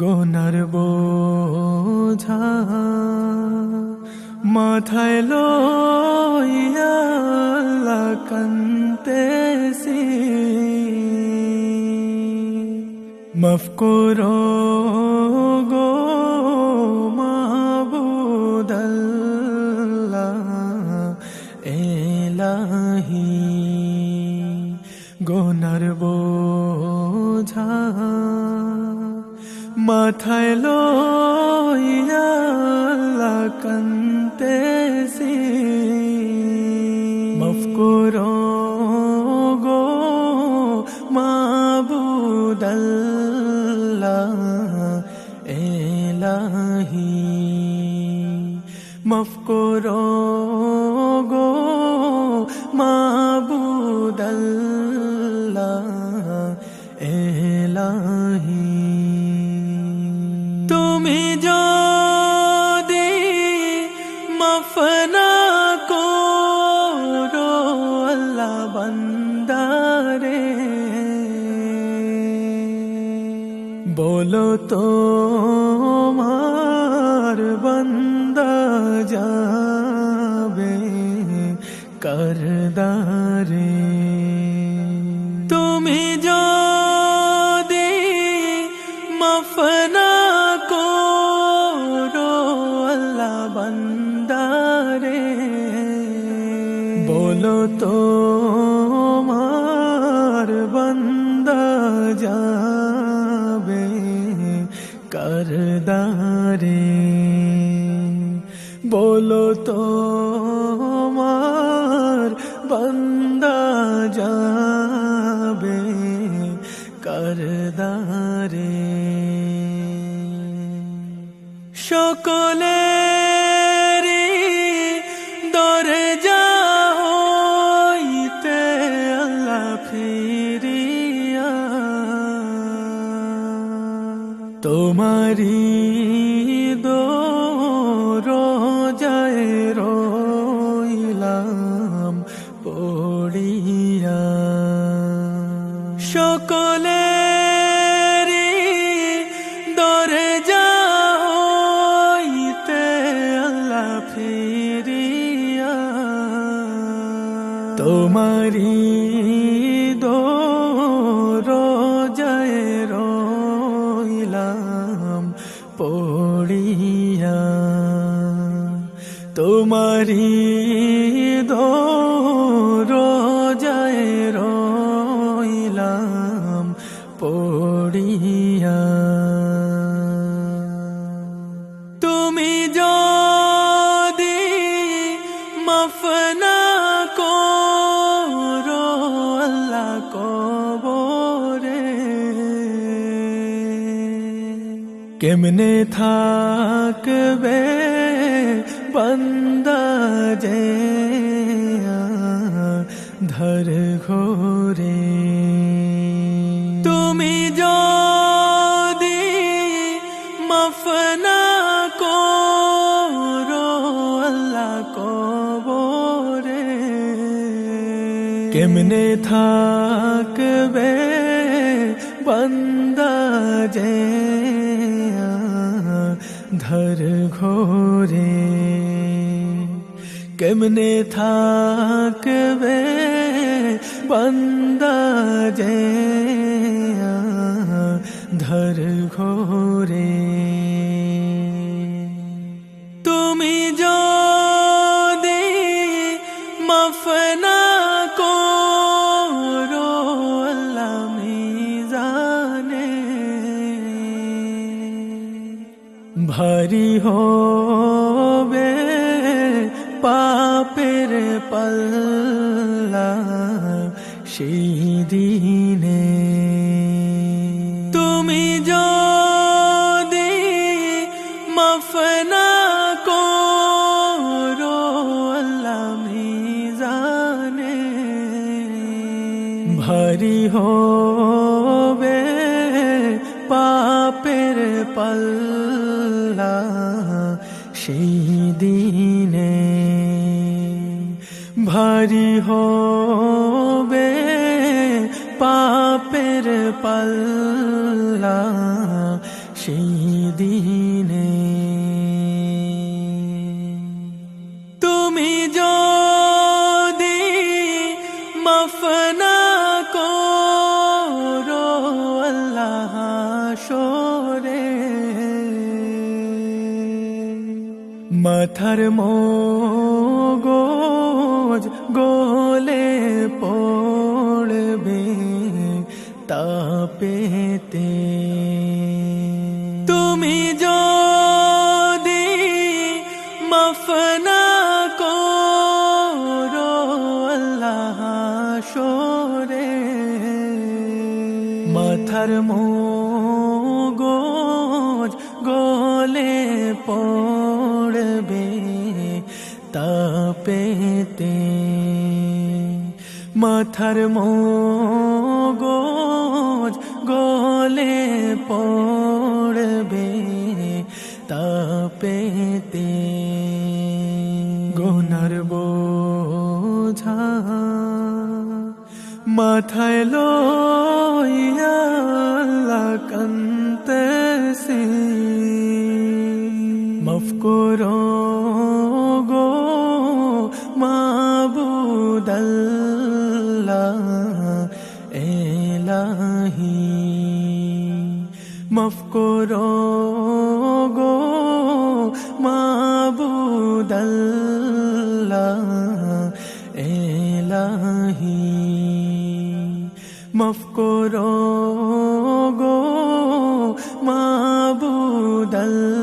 গোনার বোঝা মাথায় লইয়া আল্লাহ কান্দেছি, মাফ করো গো মাবুদ আল্লাহ এলাহি। গোনার বোঝা মাথায় লইয়া আল্লাহ কান্দেছি, মাফ করো গো মাবুদ আল্লাহ এলাহি। মাফ করো গো মাবুদ আল্লাহ এলাহি। তুমি যদি মাফ না করো আল্লাহ বান্দারে, বলো তো মার বান্দা যাবে করদারে। তুমি যদি মাফ না করো আল্লাহ বান্দারে, বলো তো মার বান্দা যাবে করদারে। বলো তো মার বান্দা যাবে করদারে। সকলেরই দরজা হইতে আল্লাহ ফিরিয়া, তোমারি দরজায় রইলাম পড়িয়া। সকলেরই দরজা হইতে আল্লাহ ফিরিয়া, তোমারি দরজায় রইলাম পড়িয়া। তোমারি দরজায় রইলাম পড়িয়া। তুমি যদি মাফ না করো আল্লাহ কবরে, কেমনে থাকবে বান্দা যে ধর ঘোরে। তুমি যদি মাফ না করো আল্লাহ কবরে, কেমনে থাকবে বান্দা যে ধর ঘোরে। কেমনে থাকবে বান্দা যে ধর ঘোরে। তুমি যদি মাফ না করো আল্লাহ মিজানে, ভারী হবে পাপের পাল্লা সেই দিনে। তুমি যদি মাফ না করো আল্লাহ মিজানে, ভারী হবে পাপের পাল্লা সেই দিনে। ভারী হবে পাপের পাল্লা সেই দিনে তুমি যদি মাফ না করো আল্লাহ হাসরে মাথার মগজ গলে পড়বে তাপেতে তুমি যদি মাফ না করো আল্লাহ হাসরে মাথার মগজ গলে পড়বে তাপেতে মাথার মগজ গলে পড়বে তাপেতে গুনার বোঝা মাথায় লইয়া আল্লাহ কাঁদতেছে মাফ করো গো মাবুদ আল্লাহ এলাহি মাফ করো গো মাবুদ আল্লাহ এলাহি মাফ করো গো মাবুদ আল্লাহ